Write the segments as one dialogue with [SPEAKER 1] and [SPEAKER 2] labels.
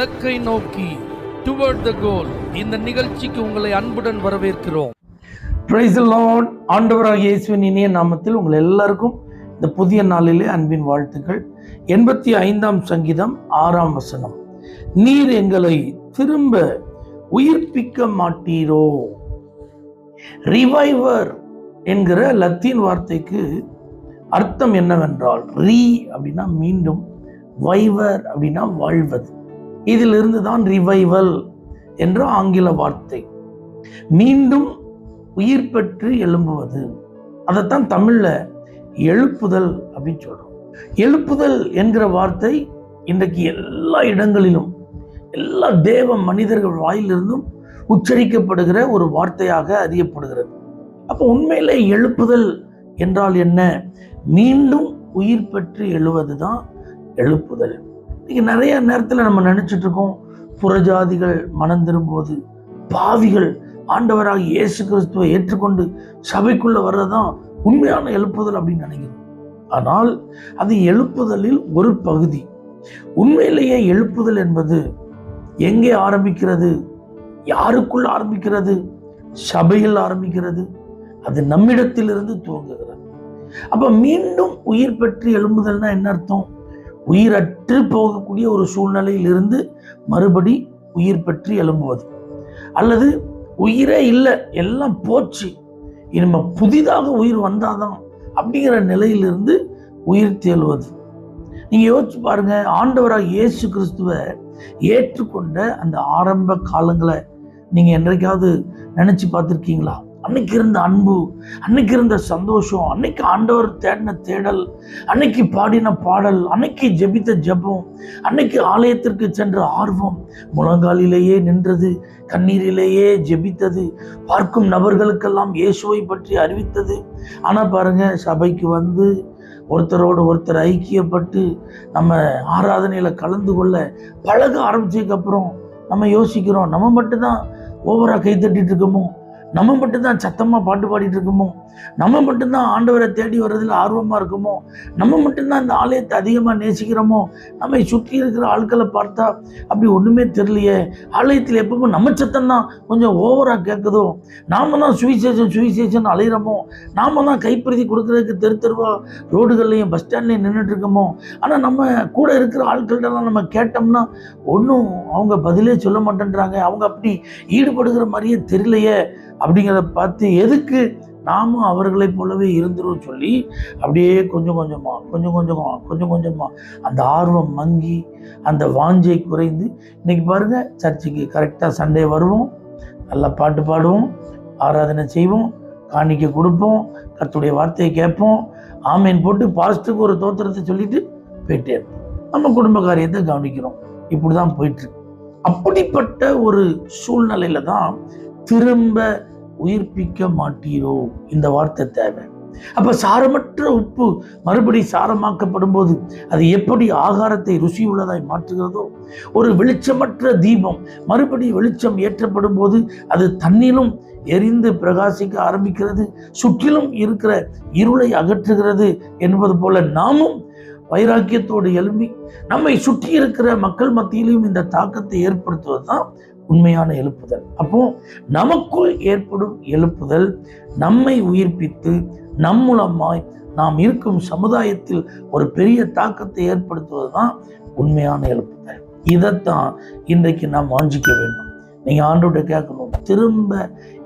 [SPEAKER 1] இலக்கை நோக்கி டுவர்ட் த கோல். இந்த நிகழ்ச்சிக்கு உங்களை அன்புடன் வரவேற்கிறோம்.
[SPEAKER 2] Praise the Lord. ஆண்டவராகிய இயேசுவின் இனிய நாமத்தில் உங்கள் எல்லாருக்கும் இந்த புதிய நாளிலே அன்பின் வாழ்த்துக்கள். 85ஆம் சங்கீதம் 6ஆம் வசனம், நீர் எங்களை திரும்ப உயிர்ப்பிக்க மாட்டீரோ. ரிவைவர் என்கிற லத்தீன் வார்த்தைக்கு அர்த்தம் என்னவென்றால், ரீ அப்படின்னா மீண்டும், வைவர் அப்படின்னா வாழ்வது. இதிலிருந்து தான் ரிவைவல் என்ற ஆங்கில வார்த்தை, மீண்டும் உயிர் பெற்று எழும்புவது. அதைத்தான் தமிழ்ல எழுப்புதல் அப்படின்னு சொல்றோம். எழுப்புதல் என்கிற வார்த்தை இன்றைக்கு எல்லா இடங்களிலும், எல்லா தேவ மனிதர்கள் வாயிலிருந்தும் உச்சரிக்கப்படுகிற ஒரு வார்த்தையாக அறியப்படுகிறது. அப்போ உண்மையிலே எழுப்புதல் என்றால் என்ன? மீண்டும் உயிர் பெற்று எழுவது தான் எழுப்புதல். இன்னைக்கு நிறைய நேரத்தில் நம்ம நினைச்சிட்டு இருக்கோம், புறஜாதிகள் மனம் திரும்புவது, பாவிகள் ஆண்டவராக இயேசு கிறிஸ்துவை ஏற்றுக்கொண்டு சபைக்குள்ள வர்றதுதான் உண்மையான எழுப்புதல் அப்படின்னு நினைக்கிறோம். ஆனால் அது எழுப்புதலில் ஒரு பகுதி. உண்மையிலேயே எழுப்புதல் என்பது எங்கே ஆரம்பிக்கிறது? யாருக்குள் ஆரம்பிக்கிறது? சபையில் ஆரம்பிக்கிறது. அது நம்மிடத்திலிருந்து துவங்குகிறது. அப்ப மீண்டும் உயிர் பெற்று எழும்புதல்னா என்ன அர்த்தம்? உயிரற்று போகக்கூடிய ஒரு சூழ்நிலையில் இருந்து மறுபடி உயிர் பெற்று எழும்புவது, அல்லது உயிரே இல்லை, எல்லாம் போச்சு, நம்ம புதிதாக உயிர் வந்தாதான் அப்படிங்கிற நிலையிலிருந்து உயிர் தேழுவது. நீங்க யோசிச்சு பாருங்க, ஆண்டவராக இயேசு கிறிஸ்துவை ஏற்றுக்கொண்ட அந்த ஆரம்ப காலங்களை நீங்க என்றைக்காவது நினைச்சு பார்த்துருக்கீங்களா? அன்னைக்கு இருந்த அன்பு, அன்னைக்கு இருந்த சந்தோஷம், அன்னைக்கு ஆண்டவர் தேடின தேடல், அன்னைக்கு பாடின பாடல், அன்னைக்கு ஜெபித்த ஜெபம், அன்னைக்கு ஆலயத்திற்கு சென்ற ஆர்வம், முழங்காலிலேயே நின்றது, கண்ணீரிலேயே ஜெபித்தது, பார்க்கும் நபர்களுக்கெல்லாம் இயேசுவை பற்றி அறிவித்தது. ஆனா பாருங்க, சபைக்கு வந்து ஒருத்தரோடு ஒருத்தர் ஐக்கியப்பட்டு நம்ம ஆராதனையில கலந்து கொள்ள பழக ஆரம்பிச்சதுக்கு அப்புறம் நம்ம யோசிக்கிறோம், நம்ம மட்டும்தான் ஓவரா கை தட்டிட்டு இருக்கோமோ, நம்ம மட்டும்தான் சத்தமா பாட்டு பாடிட்டு இருக்கோமோ, நம்ம மட்டும்தான் ஆண்டவரை தேடி வர்றதுல ஆர்வமா இருக்குமோ, நம்ம மட்டும்தான் இந்த ஆலயத்தை அதிகமா நேசிக்கிறோமோ, நம்மை சுற்றி இருக்கிற ஆட்களை பார்த்தா அப்படி ஒண்ணுமே தெரியலையே, ஆலயத்தில் எப்பவும் நம்ம சத்தம் தான் கொஞ்சம் ஓவரா கேட்குதோ, நாம தான் சுவிசேஷன் அலையிறோமோ, நாம தான் கைப்பிரதி கொடுக்கறதுக்கு தெரு தெருவா ரோடுகள்லையும் பஸ் ஸ்டாண்ட்லையும் நின்றுட்டு இருக்கோமோ, ஆனா நம்ம கூட இருக்கிற ஆட்கள்கிட்டலாம் நம்ம கேட்டோம்னா ஒன்றும் அவங்க பதிலே சொல்ல மாட்டேன்றாங்க, அவங்க அப்படி ஈடுபடுகிற மாதிரியே தெரியலையே அப்படிங்கிறத பார்த்து எதுக்கு நாமும் அவர்களை போலவே இருந்துரும் சொல்லி அப்படியே கொஞ்சம் கொஞ்சமா அந்த ஆர்வம் மங்கி அந்த வாஞ்சை குறைந்து, இன்னைக்கு பாருங்க, சர்ச்சுக்கு கரெக்டாக சண்டே வருவோம், நல்லா பாட்டு பாடுவோம், ஆராதனை செய்வோம், காணிக்கை கொடுப்போம், கர்த்தருடைய வார்த்தையை கேட்போம், ஆமேன் போட்டு பாஸ்ட்டுக்கு ஒரு தோத்திரத்தை சொல்லிட்டு போயிட்டே இருப்போம், நம்ம குடும்ப காரியத்தை கவனிக்கிறோம். இப்படிதான் போயிட்டு இருக்கு. அப்படிப்பட்ட ஒரு சூழ்நிலையில தான் திரும்ப உயிர்ப்பிக்க மாட்டீரோ இந்த வார்த்தை தேவை. அப்ப சாரமற்ற உப்பு மறுபடி சாரமாக்கப்படும் போது அது எப்படி ஆகாரத்தை ருசி உள்ளதாய் மாற்றுகிறதோ, ஒரு வெளிச்சமற்ற தீபம் மறுபடி வெளிச்சம் ஏற்றப்படும் போது அது தன்னிலும் எரிந்து பிரகாசிக்க ஆரம்பிக்கிறது, சுற்றிலும் இருக்கிற இருளை அகற்றுகிறது என்பது போல நாமும் வைராக்கியத்தோடு எழும்பி நம்மை சுற்றி இருக்கிற மக்கள் மத்தியிலும் இந்த தாக்கத்தை ஏற்படுத்துவது தான் உண்மையான எழுப்புதல். அப்போ நமக்குள் ஏற்படும் எழுப்புதல் நம்மை உயிர்ப்பித்து நம் மூலமாய் நாம் இருக்கும் சமுதாயத்தில் ஒரு பெரிய தாக்கத்தை ஏற்படுத்துவது தான் உண்மையான எழுப்புதல். இதைத்தான் இன்றைக்கு நாம் வாஞ்சிக்க வேண்டும். நீங்க ஆண்டவர்கிட்ட கேட்கணும், திரும்ப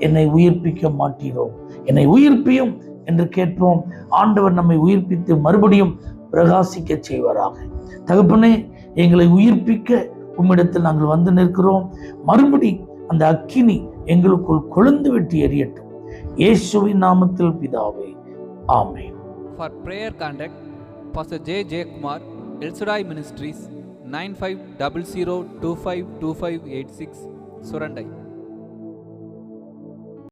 [SPEAKER 2] என்னை உயிர்ப்பிக்க மாட்டீரோ, என்னை உயிர்ப்பியும் என்று கேட்போம். ஆண்டவர் நம்மை உயிர்ப்பித்து மறுபடியும் பிரகாசிக்க செய்வாராக. தகப்பனே, எங்களை உயிர்ப்பிக்க உம்மிடத்தில் நாங்கள் வந்து நிற்கிறோம். மறுபடி அந்த அக்கினி எங்களுக்குள் கொழுந்து விட்டு எரியட்டும். இயேசுவின் நாமத்தில் பிதாவே, ஆமென்.
[SPEAKER 3] For prayer contact Pastor J. Kumar, El Shaddai Ministries, 9500252586, Surandai.